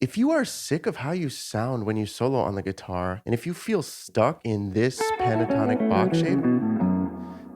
If you are sick of how you sound when you solo on the guitar, and if you feel stuck in this pentatonic box shape,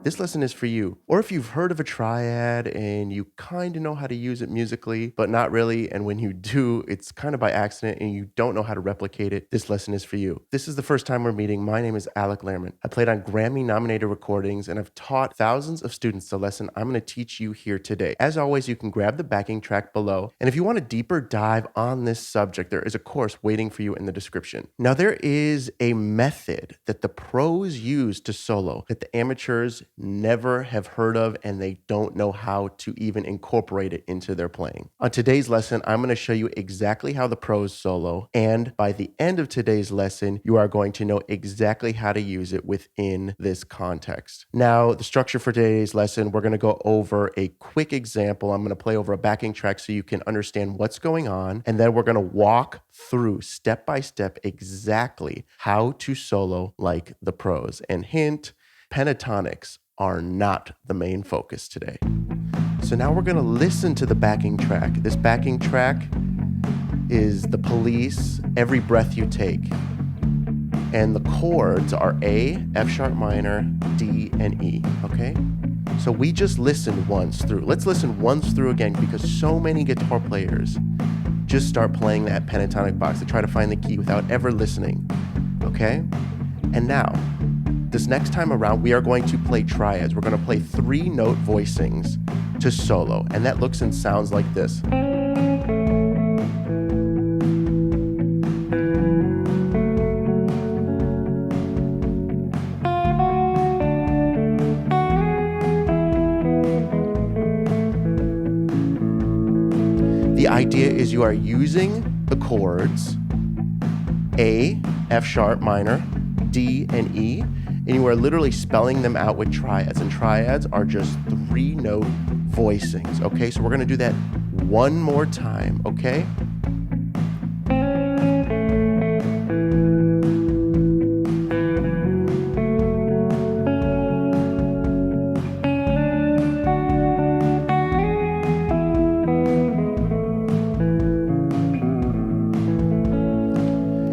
this lesson is for you. Or if you've heard of a triad and you kind of know how to use it musically, but not really, and when you do, it's kind of by accident and you don't know how to replicate it, this lesson is for you. This is the first time we're meeting. My name is Alec Lehrman. I played on Grammy-nominated recordings and I've taught thousands of students the lesson I'm going to teach you here today. As always, you can grab the backing track below. And if you want a deeper dive on this subject, there is a course waiting for you in the description. Now, there is a method that the pros use to solo that the amateurs never have heard of, and they don't know how to even incorporate it into their playing. On today's lesson, I'm going to show you exactly how the pros solo, and by the end of today's lesson, you are going to know exactly how to use it within this context. Now, the structure for today's lesson, we're going to go over a quick example. I'm going to play over a backing track so you can understand what's going on, and then we're going to walk through step by step exactly how to solo like the pros. And hint, pentatonics are not the main focus today. So now we're gonna listen to the backing track. This backing track is The Police, Every Breath You Take. And the chords are A, F sharp minor, D, and E, okay? So we just listened once through. Let's listen once through again because so many guitar players just start playing that pentatonic box. They try to find the key without ever listening, okay? And now, this next time around, we are going to play triads. We're going to play 3-note voicings to solo, and that looks and sounds like this. The idea is you are using the chords A, F sharp minor, D, and E, and you are literally spelling them out with triads, and triads are just 3-note voicings, okay? So we're gonna do that one more time, okay?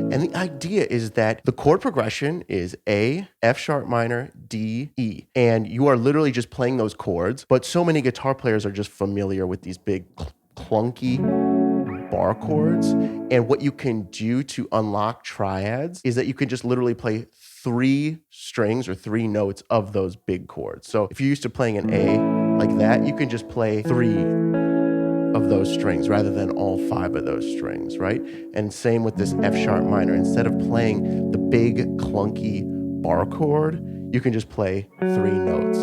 And the idea is that the chord progression is A, F sharp minor, D, E. And you are literally just playing those chords, but so many guitar players are just familiar with these big clunky bar chords. And what you can do to unlock triads is that you can just literally play 3 strings or 3 notes of those big chords. So if you're used to playing an A like that, you can just play 3 of those strings rather than all 5 of those strings, right? And same with this F sharp minor. Instead of playing the big clunky bar chord, you can just play 3 notes.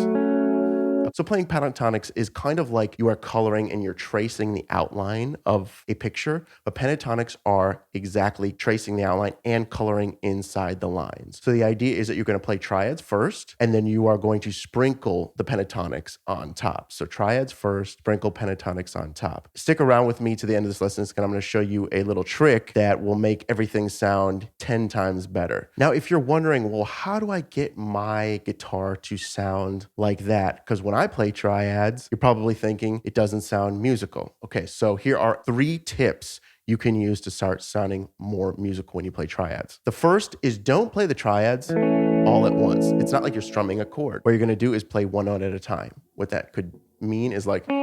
So playing pentatonics is kind of like you are coloring and you're tracing the outline of a picture, but pentatonics are exactly tracing the outline and coloring inside the lines. So the idea is that you're going to play triads first, and then you are going to sprinkle the pentatonics on top. So triads first, sprinkle pentatonics on top. Stick around with me to the end of this lesson because I'm going to show you a little trick that will make everything sound 10 times better. Now, if you're wondering, well, how do I get my guitar to sound like that? Because when I play triads, you're probably thinking it doesn't sound musical. Okay, so here are 3 tips you can use to start sounding more musical when you play triads. The first is don't play the triads all at once. It's not like you're strumming a chord. What you're gonna do is play 1 note at a time. What that could mean is like, you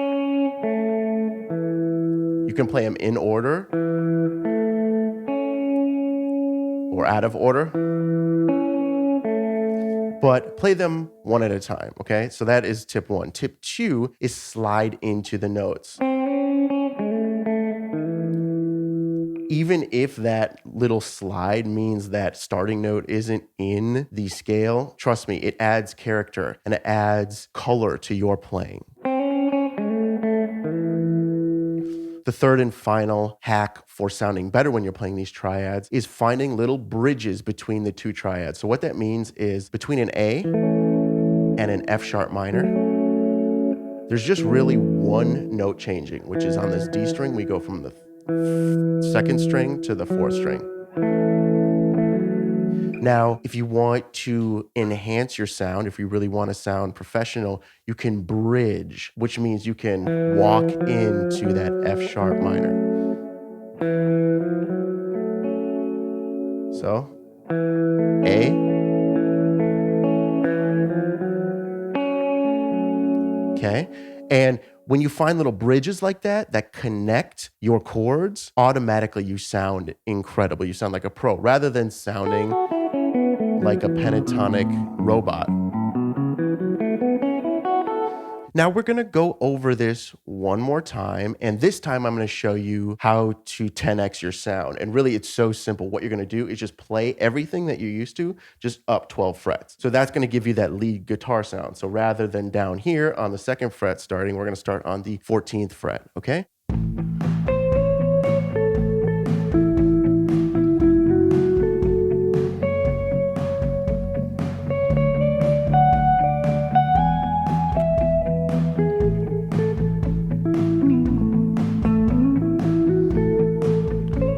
can play them in order or out of order, but play them 1 at a time, okay? So that is tip 1. Tip 2 is slide into the notes. Even if that little slide means that starting note isn't in the scale, trust me, it adds character and it adds color to your playing. The third and final hack for sounding better when you're playing these triads is finding little bridges between the 2 triads. So what that means is between an A and an F sharp minor, there's just really 1 note changing, which is on this D string. We go from the 2nd string to the 4th string. Now, if you want to enhance your sound, if you really want to sound professional, you can bridge, which means you can walk into that F sharp minor. So A, okay? And when you find little bridges like that that connect your chords, automatically you sound incredible. You sound like a pro rather than sounding like a pentatonic robot. Now we're gonna go over this one more time, and this time I'm gonna show you how to 10x your sound. And really, it's so simple. What you're gonna do is just play everything that you used to, just up 12 frets. So that's gonna give you that lead guitar sound. So rather than down here on the 2nd fret starting, we're gonna start on the 14th fret, okay?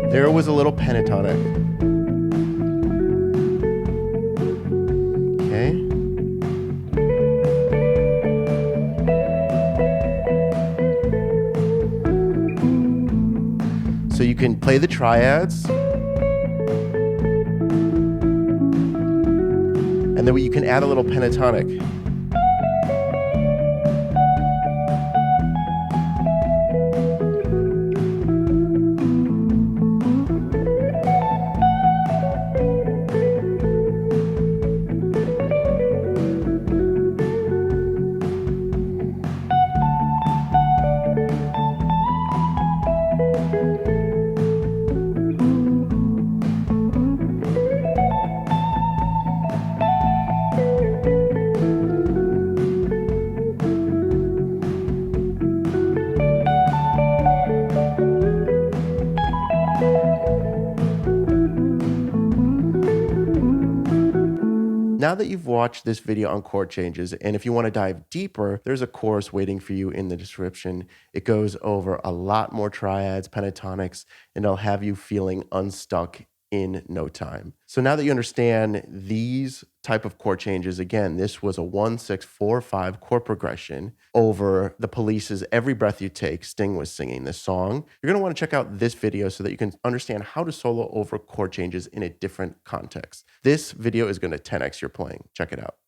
There was a little pentatonic. Okay. So you can play the triads. And then you can add a little pentatonic. Now that you've watched this video on chord changes, and if you want to dive deeper, there's a course waiting for you in the description. It goes over a lot more triads, pentatonics, and it'll have you feeling unstuck in no time. So now that you understand these type of chord changes, again, this was a 1-6-4-5 chord progression over the Police's Every Breath You Take. Sting was singing this song. You're going to want to check out this video so that you can understand how to solo over chord changes in a different context. This video is going to 10x your playing. Check it out.